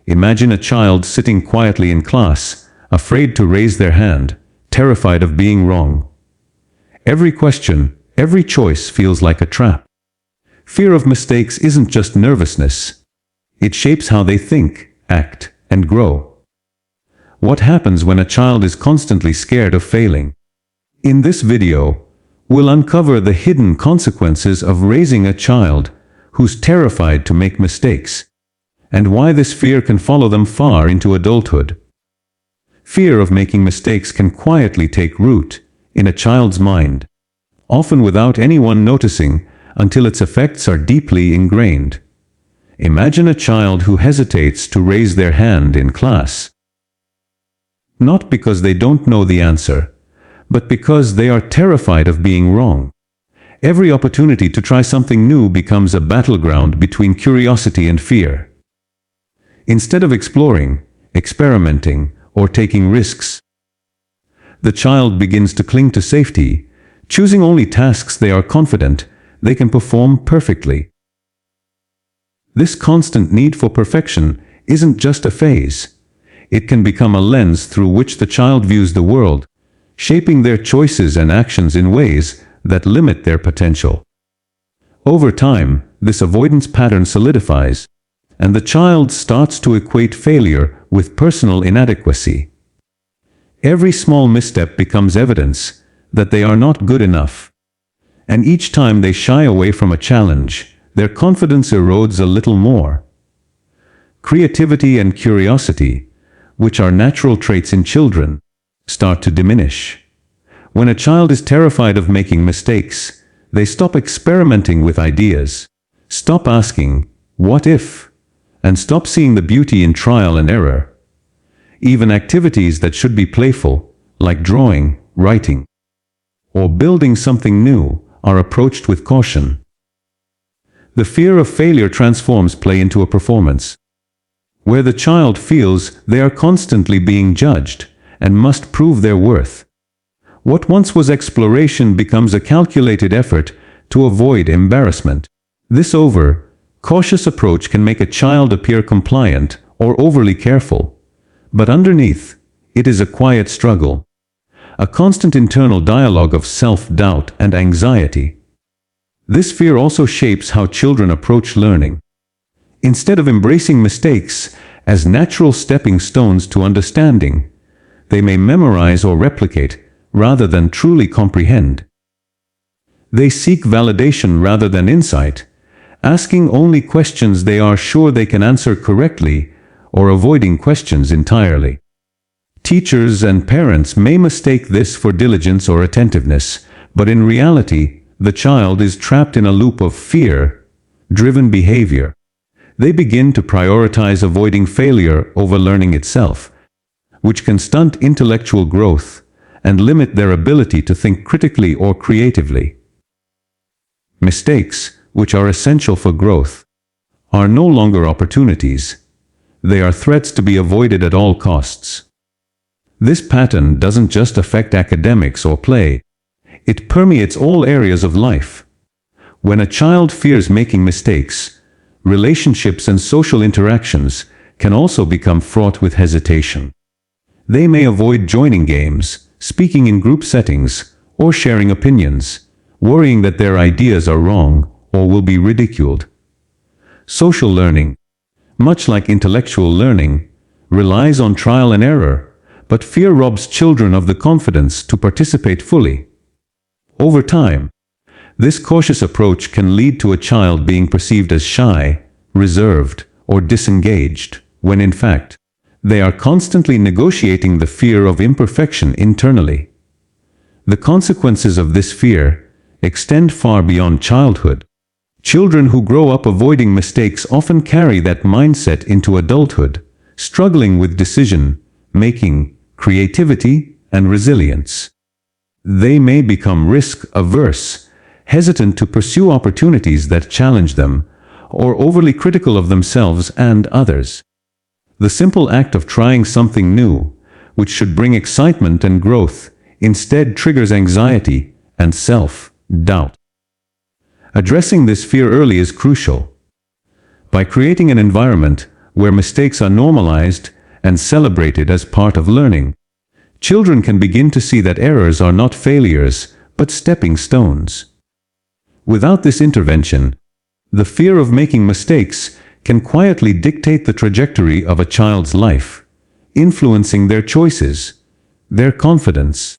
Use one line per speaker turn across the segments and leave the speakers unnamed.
Imagine a child sitting quietly in class, afraid to raise their hand, terrified of being wrong. Every question, every choice feels like a trap. Fear of mistakes isn't just nervousness. It shapes how they think, act, and grow. What happens when a child is constantly scared of failing? In this video, we'll uncover the hidden consequences of raising a child who's terrified to make mistakes, and why this fear can follow them far into adulthood. Fear of making mistakes can quietly take root in a child's mind, often without anyone noticing until its effects are deeply ingrained. Imagine a child who hesitates to raise their hand in class. Not because they don't know the answer, but because they are terrified of being wrong. Every opportunity to try something new becomes a battleground between curiosity and fear. Instead of exploring, experimenting, or taking risks, the child begins to cling to safety, choosing only tasks they are confident they can perform perfectly. This constant need for perfection isn't just a phase. It can become a lens through which the child views the world, shaping their choices and actions in ways that limit their potential. Over time, this avoidance pattern solidifies, and the child starts to equate failure with personal inadequacy. Every small misstep becomes evidence that they are not good enough, and each time they shy away from a challenge, their confidence erodes a little more. Creativity and curiosity, which are natural traits in children, start to diminish. When a child is terrified of making mistakes, they stop experimenting with ideas, stop asking, "What if?" and stop seeing the beauty in trial and error. Even activities that should be playful, like drawing, writing, or building something new, are approached with caution. The fear of failure transforms play into a performance, where the child feels they are constantly being judged and must prove their worth. What once was exploration becomes a calculated effort to avoid embarrassment. This cautious approach can make a child appear compliant or overly careful, but underneath, it is a quiet struggle, a constant internal dialogue of self-doubt and anxiety. This fear also shapes how children approach learning. Instead of embracing mistakes as natural stepping stones to understanding, they may memorize or replicate rather than truly comprehend. They seek validation rather than insight, asking only questions they are sure they can answer correctly, or avoiding questions entirely. Teachers and parents may mistake this for diligence or attentiveness, but in reality, the child is trapped in a loop of fear-driven behavior. They begin to prioritize avoiding failure over learning itself, which can stunt intellectual growth and limit their ability to think critically or creatively. Mistakes, which are essential for growth, are no longer opportunities. They are threats to be avoided at all costs. This pattern doesn't just affect academics or play. It permeates all areas of life. When a child fears making mistakes, relationships and social interactions can also become fraught with hesitation. They may avoid joining games, speaking in group settings, or sharing opinions, worrying that their ideas are wrong or will be ridiculed. Social learning, much like intellectual learning, relies on trial and error, but fear robs children of the confidence to participate fully. Over time, this cautious approach can lead to a child being perceived as shy, reserved, or disengaged, when in fact, they are constantly negotiating the fear of imperfection internally. The consequences of this fear extend far beyond childhood. Children who grow up avoiding mistakes often carry that mindset into adulthood, struggling with decision-making, creativity, and resilience. They may become risk-averse, hesitant to pursue opportunities that challenge them, or overly critical of themselves and others. The simple act of trying something new, which should bring excitement and growth, instead triggers anxiety and self-doubt. Addressing this fear early is crucial. By creating an environment where mistakes are normalized and celebrated as part of learning, children can begin to see that errors are not failures, but stepping stones. Without this intervention, the fear of making mistakes can quietly dictate the trajectory of a child's life, influencing their choices, their confidence,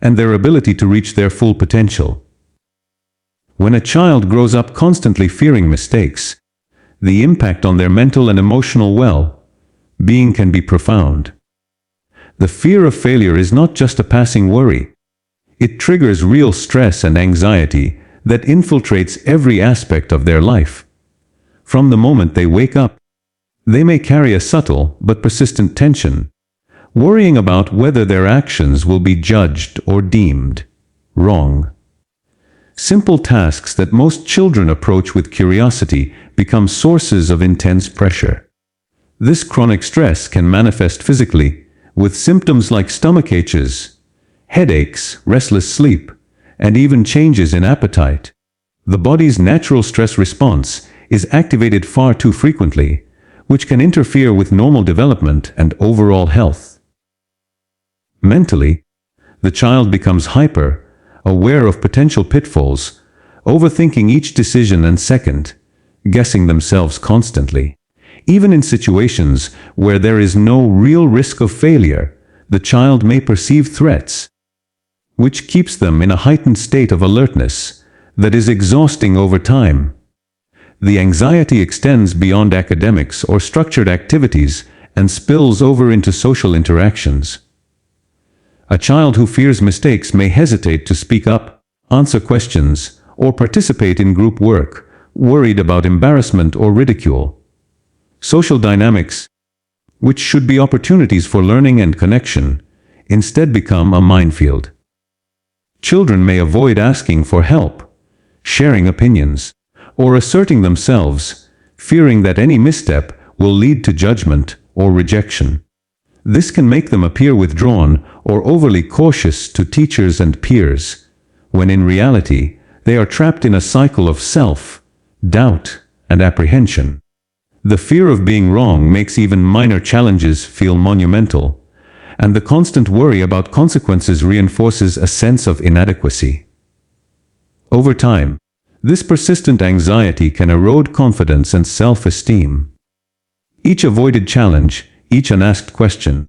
and their ability to reach their full potential. When a child grows up constantly fearing mistakes, the impact on their mental and emotional well-being can be profound. The fear of failure is not just a passing worry. It triggers real stress and anxiety that infiltrates every aspect of their life. From the moment they wake up, they may carry a subtle but persistent tension, worrying about whether their actions will be judged or deemed wrong. Simple tasks that most children approach with curiosity become sources of intense pressure. This chronic stress can manifest physically, with symptoms like stomach aches, headaches, restless sleep, and even changes in appetite. The body's natural stress response is activated far too frequently, which can interfere with normal development and overall health. Mentally, the child becomes hyper, aware of potential pitfalls, overthinking each decision and second, guessing themselves constantly. Even in situations where there is no real risk of failure, the child may perceive threats, which keeps them in a heightened state of alertness that is exhausting over time. The anxiety extends beyond academics or structured activities and spills over into social interactions. A child who fears mistakes may hesitate to speak up, answer questions, or participate in group work, worried about embarrassment or ridicule. Social dynamics, which should be opportunities for learning and connection, instead become a minefield. Children may avoid asking for help, sharing opinions, or asserting themselves, fearing that any misstep will lead to judgment or rejection. This can make them appear withdrawn or overly cautious to teachers and peers, when in reality, they are trapped in a cycle of self-doubt and apprehension. The fear of being wrong makes even minor challenges feel monumental, and the constant worry about consequences reinforces a sense of inadequacy. Over time, this persistent anxiety can erode confidence and self-esteem. Each avoided challenge, each unasked question,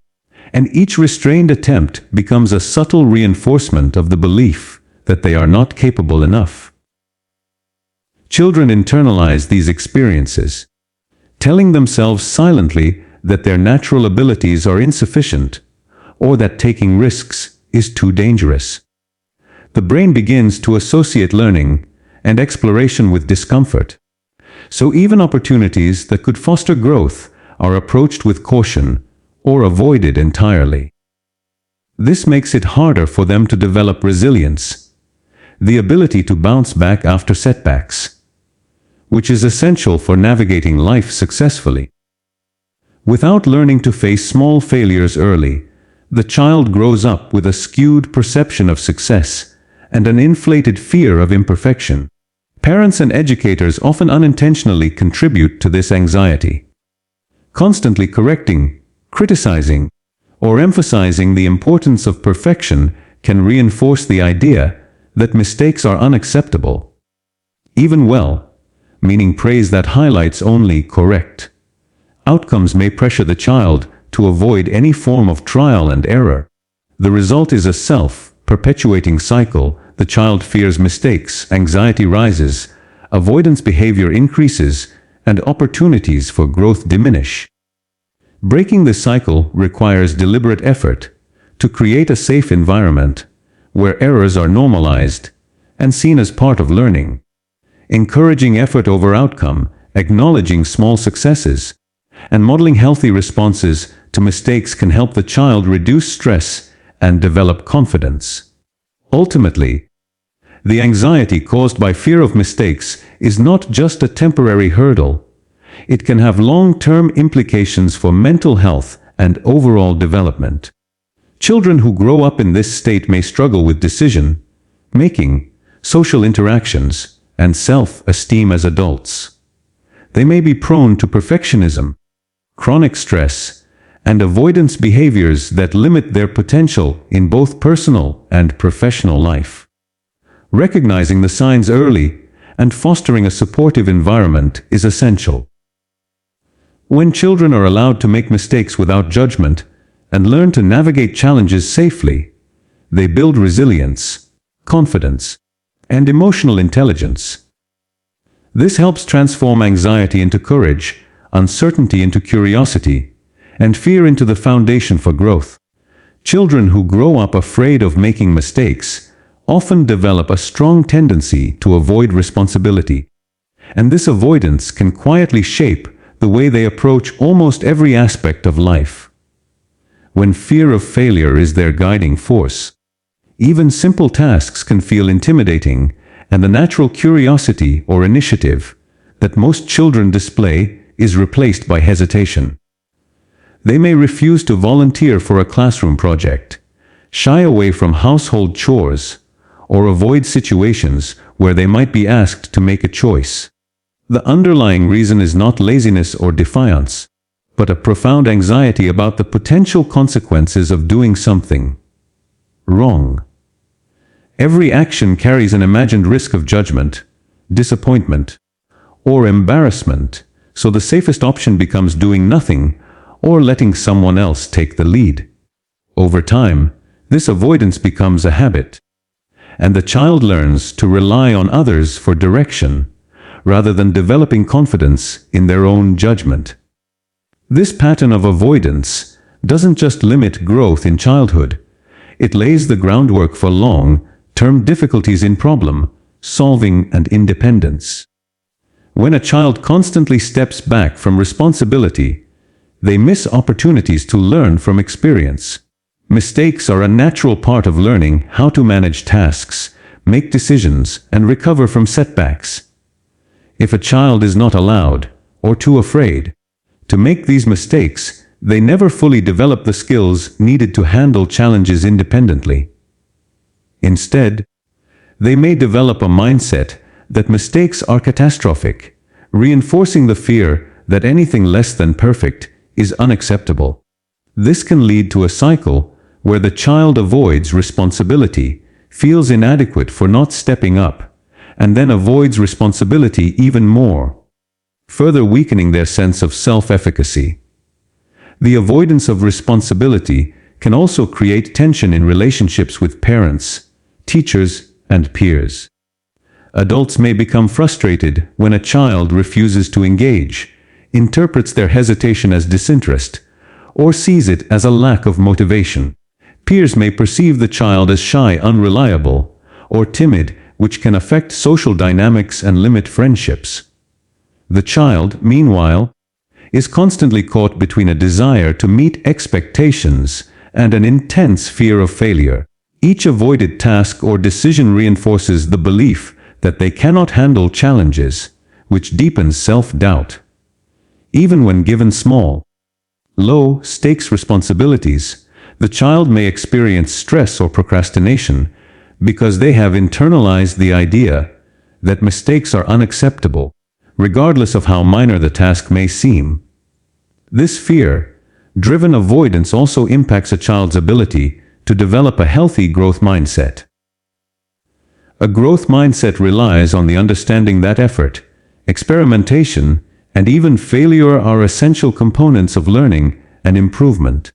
and each restrained attempt becomes a subtle reinforcement of the belief that they are not capable enough. Children internalize these experiences, telling themselves silently that their natural abilities are insufficient, or that taking risks is too dangerous. The brain begins to associate learning and exploration with discomfort. So even opportunities that could foster growth are approached with caution or avoided entirely. This makes it harder for them to develop resilience, the ability to bounce back after setbacks, which is essential for navigating life successfully. Without learning to face small failures early, the child grows up with a skewed perception of success and an inflated fear of imperfection. Parents and educators often unintentionally contribute to this anxiety. Constantly correcting, criticizing, or emphasizing the importance of perfection can reinforce the idea that mistakes are unacceptable. Even well-meaning praise that highlights only correct outcomes may pressure the child to avoid any form of trial and error. The result is a self-perpetuating cycle. The child fears mistakes, anxiety rises, avoidance behavior increases, and opportunities for growth diminish. Breaking this cycle requires deliberate effort to create a safe environment where errors are normalized and seen as part of learning. Encouraging effort over outcome, acknowledging small successes, and modeling healthy responses to mistakes can help the child reduce stress and develop confidence. Ultimately, the anxiety caused by fear of mistakes is not just a temporary hurdle. It can have long-term implications for mental health and overall development. Children who grow up in this state may struggle with decision-making, social interactions, and self-esteem as adults. They may be prone to perfectionism, chronic stress, and avoidance behaviors that limit their potential in both personal and professional life. Recognizing the signs early and fostering a supportive environment is essential. When children are allowed to make mistakes without judgment and learn to navigate challenges safely, they build resilience, confidence, and emotional intelligence. This helps transform anxiety into courage, uncertainty into curiosity, and fear into the foundation for growth. Children who grow up afraid of making mistakes often develop a strong tendency to avoid responsibility, and this avoidance can quietly shape the way they approach almost every aspect of life. When fear of failure is their guiding force, even simple tasks can feel intimidating, and the natural curiosity or initiative that most children display is replaced by hesitation. They may refuse to volunteer for a classroom project, shy away from household chores, or avoid situations where they might be asked to make a choice. The underlying reason is not laziness or defiance, but a profound anxiety about the potential consequences of doing something wrong. Every action carries an imagined risk of judgment, disappointment, or embarrassment, so the safest option becomes doing nothing or letting someone else take the lead. Over time, this avoidance becomes a habit, and the child learns to rely on others for direction, rather than developing confidence in their own judgment. This pattern of avoidance doesn't just limit growth in childhood, it lays the groundwork for long-term difficulties in problem solving and independence. When a child constantly steps back from responsibility, they miss opportunities to learn from experience. Mistakes are a natural part of learning how to manage tasks, make decisions, and recover from setbacks. If a child is not allowed, or too afraid, to make these mistakes, they never fully develop the skills needed to handle challenges independently. Instead, they may develop a mindset that mistakes are catastrophic, reinforcing the fear that anything less than perfect is unacceptable. This can lead to a cycle where the child avoids responsibility, feels inadequate for not stepping up, and then avoids responsibility even more, further weakening their sense of self-efficacy. The avoidance of responsibility can also create tension in relationships with parents, teachers, and peers. Adults may become frustrated when a child refuses to engage, interprets their hesitation as disinterest, or sees it as a lack of motivation. Peers may perceive the child as shy, unreliable, or timid, which can affect social dynamics and limit friendships. The child, meanwhile, is constantly caught between a desire to meet expectations and an intense fear of failure. Each avoided task or decision reinforces the belief that they cannot handle challenges, which deepens self-doubt. Even when given small, low-stakes responsibilities, the child may experience stress or procrastination because they have internalized the idea that mistakes are unacceptable, regardless of how minor the task may seem. This fear-driven avoidance also impacts a child's ability to develop a healthy growth mindset. A growth mindset relies on the understanding that effort, experimentation, and even failure are essential components of learning and improvement.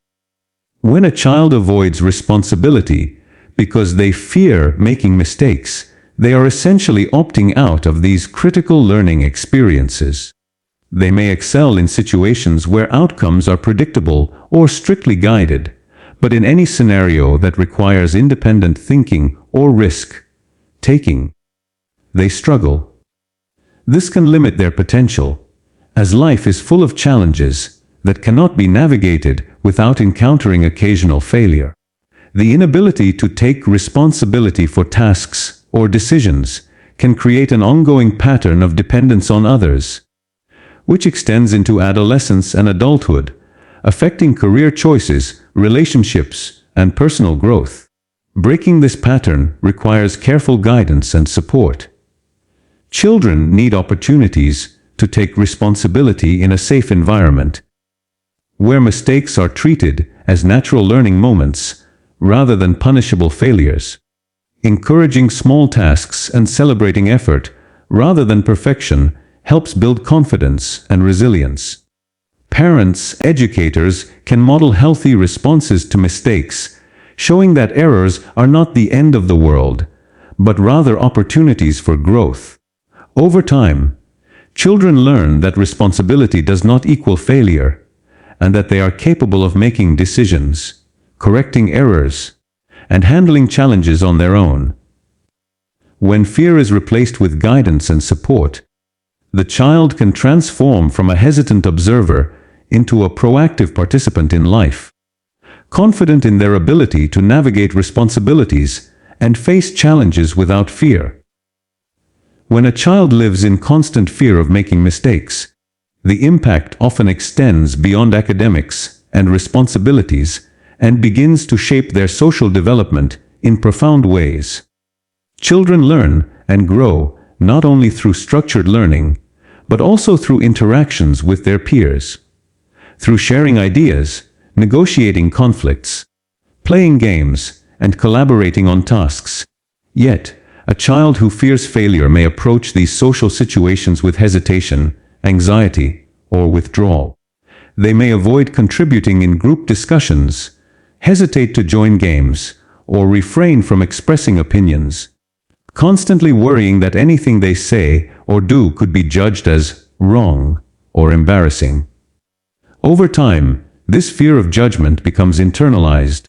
When a child avoids responsibility because they fear making mistakes, they are essentially opting out of these critical learning experiences. They may excel in situations where outcomes are predictable or strictly guided, but in any scenario that requires independent thinking or risk-taking, they struggle. This can limit their potential, as life is full of challenges that cannot be navigated without encountering occasional failure. The inability to take responsibility for tasks or decisions can create an ongoing pattern of dependence on others, which extends into adolescence and adulthood, affecting career choices, relationships, and personal growth. Breaking this pattern requires careful guidance and support. Children need opportunities to take responsibility in a safe environment, where mistakes are treated as natural learning moments rather than punishable failures. Encouraging small tasks and celebrating effort rather than perfection helps build confidence and resilience. Parents, educators can model healthy responses to mistakes, showing that errors are not the end of the world, but rather opportunities for growth. Over time, children learn that responsibility does not equal failure, and that they are capable of making decisions, correcting errors, and handling challenges on their own. When fear is replaced with guidance and support, the child can transform from a hesitant observer into a proactive participant in life, confident in their ability to navigate responsibilities and face challenges without fear. When a child lives in constant fear of making mistakes, the impact often extends beyond academics and responsibilities and begins to shape their social development in profound ways. Children learn and grow not only through structured learning, but also through interactions with their peers. Through sharing ideas, negotiating conflicts, playing games, and collaborating on tasks. Yet, a child who fears failure may approach these social situations with hesitation, anxiety, or withdrawal. They may avoid contributing in group discussions, hesitate to join games, or refrain from expressing opinions, constantly worrying that anything they say or do could be judged as wrong or embarrassing. Over time, this fear of judgment becomes internalized,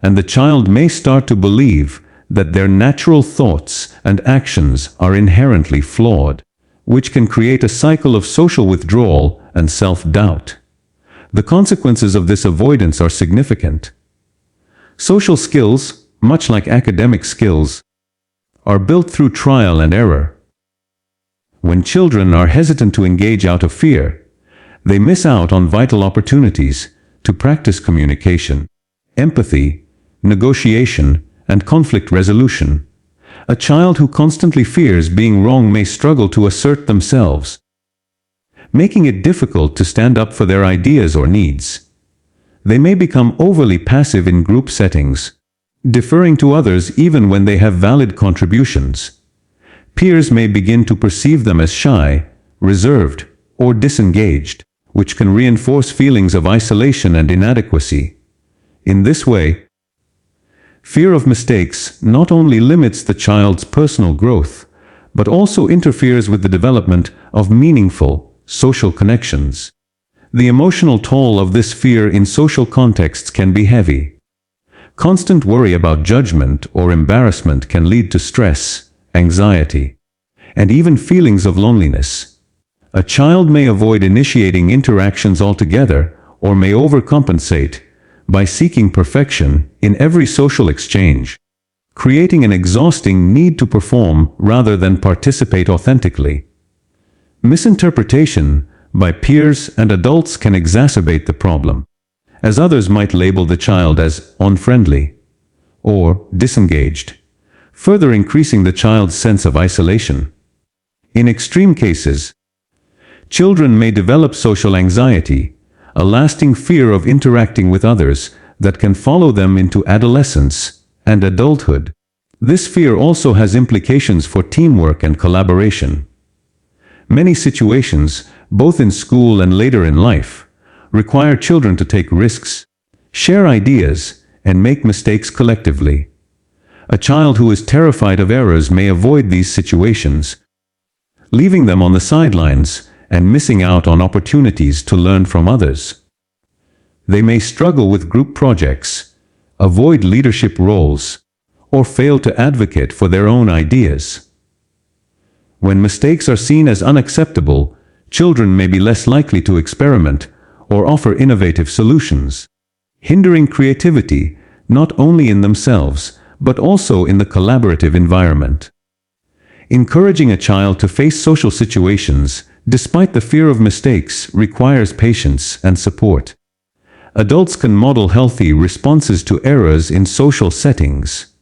and the child may start to believe that their natural thoughts and actions are inherently flawed, which can create a cycle of social withdrawal and self-doubt. The consequences of this avoidance are significant. Social skills, much like academic skills, are built through trial and error. When children are hesitant to engage out of fear, they miss out on vital opportunities to practice communication, empathy, negotiation, and conflict resolution. A child who constantly fears being wrong may struggle to assert themselves, making it difficult to stand up for their ideas or needs. They may become overly passive in group settings, deferring to others even when they have valid contributions. Peers may begin to perceive them as shy, reserved, or disengaged, which can reinforce feelings of isolation and inadequacy. In this way, fear of mistakes not only limits the child's personal growth, but also interferes with the development of meaningful social connections. The emotional toll of this fear in social contexts can be heavy. Constant worry about judgment or embarrassment can lead to stress, anxiety, and even feelings of loneliness. A child may avoid initiating interactions altogether or may overcompensate by seeking perfection in every social exchange, creating an exhausting need to perform rather than participate authentically. Misinterpretation by peers and adults can exacerbate the problem, as others might label the child as unfriendly or disengaged, further increasing the child's sense of isolation. In extreme cases, children may develop social anxiety, a lasting fear of interacting with others that can follow them into adolescence and adulthood. This fear also has implications for teamwork and collaboration. Many situations, both in school and later in life, require children to take risks, share ideas, and make mistakes collectively. A child who is terrified of errors may avoid these situations, leaving them on the sidelines and missing out on opportunities to learn from others. They may struggle with group projects, avoid leadership roles, or fail to advocate for their own ideas. When mistakes are seen as unacceptable, children may be less likely to experiment or offer innovative solutions, hindering creativity not only in themselves, but also in the collaborative environment. Encouraging a child to face social situations, despite the fear of mistakes, requires patience and support. Adults can model healthy responses to errors in social settings,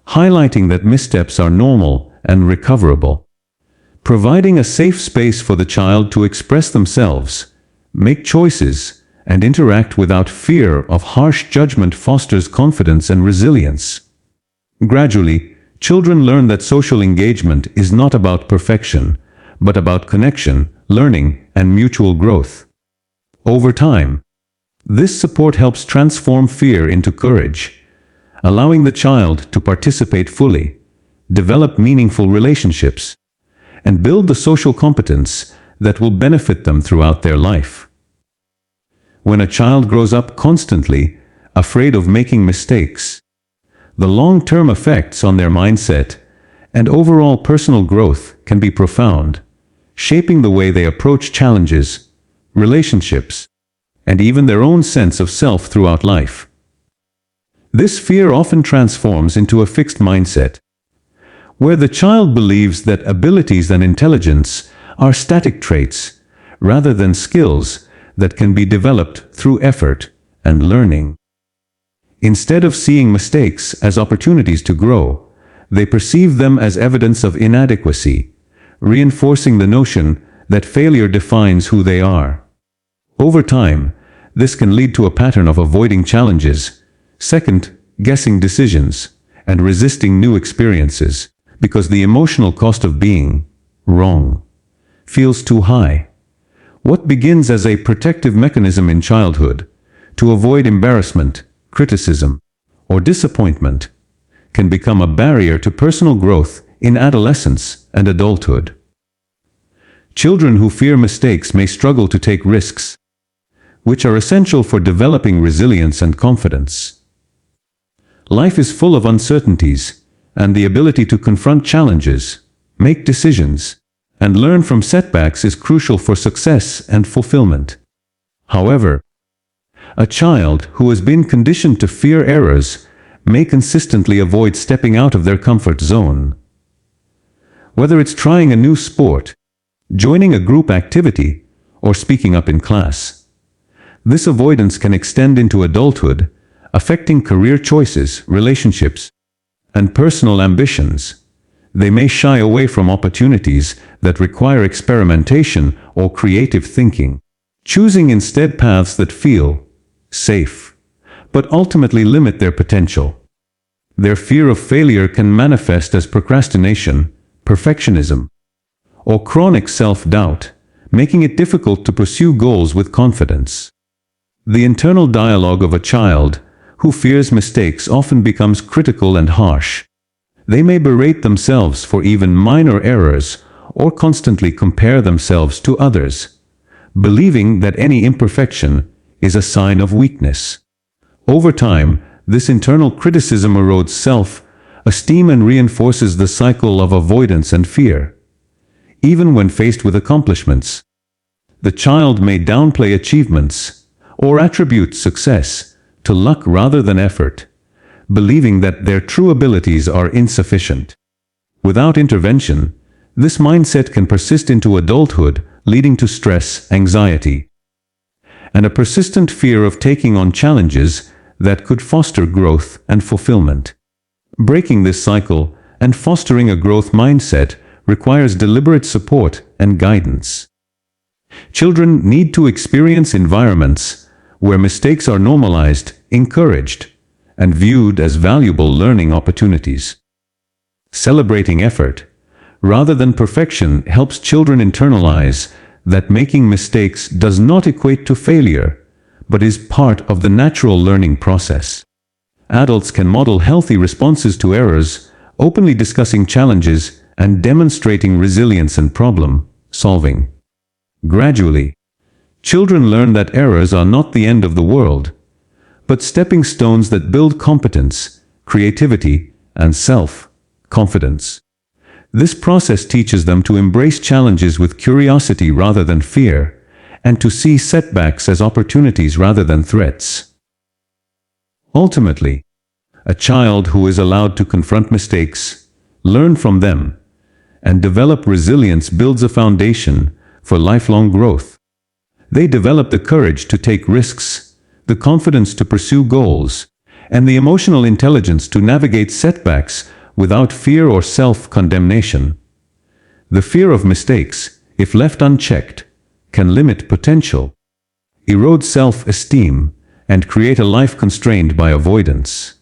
highlighting that missteps are normal and recoverable. Providing a safe space for the child to express themselves, make choices, and interact without fear of harsh judgment fosters confidence and resilience. Gradually, children learn that social engagement is not about perfection, but about connection, learning, and mutual growth. Over time, this support helps transform fear into courage, allowing the child to participate fully, develop meaningful relationships, and build the social competence that will benefit them throughout their life. When a child grows up constantly afraid of making mistakes, the long-term effects on their mindset and overall personal growth can be profound, shaping the way they approach challenges, relationships, and even their own sense of self throughout life. This fear often transforms into a fixed mindset, where the child believes that abilities and intelligence are static traits rather than skills that can be developed through effort and learning. Instead of seeing mistakes as opportunities to grow, they perceive them as evidence of inadequacy, reinforcing the notion that failure defines who they are. Over time, this can lead to a pattern of avoiding challenges, second-guessing decisions, and resisting new experiences, because the emotional cost of being wrong feels too high. What begins as a protective mechanism in childhood to avoid embarrassment, criticism, or disappointment can become a barrier to personal growth in adolescence and adulthood. Children who fear mistakes may struggle to take risks, which are essential for developing resilience and confidence. Life is full of uncertainties, and the ability to confront challenges, make decisions, and learn from setbacks is crucial for success and fulfillment. However, a child who has been conditioned to fear errors may consistently avoid stepping out of their comfort zone. Whether it's trying a new sport, joining a group activity, or speaking up in class, this avoidance can extend into adulthood, affecting career choices, relationships, and personal ambitions. They may shy away from opportunities that require experimentation or creative thinking, choosing instead paths that feel safe, but ultimately limit their potential. Their fear of failure can manifest as procrastination, perfectionism, or chronic self-doubt, making it difficult to pursue goals with confidence. The internal dialogue of a child who fears mistakes often becomes critical and harsh. They may berate themselves for even minor errors or constantly compare themselves to others, believing that any imperfection is a sign of weakness. Over time, this internal criticism erodes self-esteem and reinforces the cycle of avoidance and fear. Even when faced with accomplishments, the child may downplay achievements or attribute success to luck rather than effort, believing that their true abilities are insufficient. Without intervention, this mindset can persist into adulthood, leading to stress, anxiety, and a persistent fear of taking on challenges that could foster growth and fulfillment. Breaking this cycle and fostering a growth mindset requires deliberate support and guidance. Children need to experience environments where mistakes are normalized, encouraged, and viewed as valuable learning opportunities. Celebrating effort, rather than perfection, helps children internalize that making mistakes does not equate to failure, but is part of the natural learning process. Adults can model healthy responses to errors, openly discussing challenges and demonstrating resilience and problem solving. Gradually, children learn that errors are not the end of the world, but stepping stones that build competence, creativity, and self-confidence. This process teaches them to embrace challenges with curiosity rather than fear, and to see setbacks as opportunities rather than threats. Ultimately, a child who is allowed to confront mistakes, learn from them, and develop resilience builds a foundation for lifelong growth. They develop the courage to take risks, the confidence to pursue goals, and the emotional intelligence to navigate setbacks without fear or self-condemnation. The fear of mistakes, if left unchecked, can limit potential. erode self-esteem, and create a life constrained by avoidance.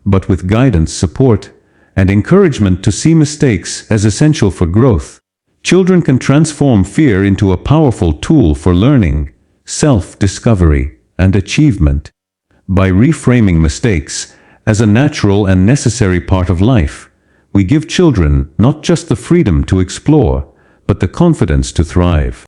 But with guidance, support, and encouragement to see mistakes as essential for growth, children can transform fear into a powerful tool for learning, self-discovery, and achievement. By reframing mistakes as a natural and necessary part of life, we give children not just the freedom to explore, but the confidence to thrive.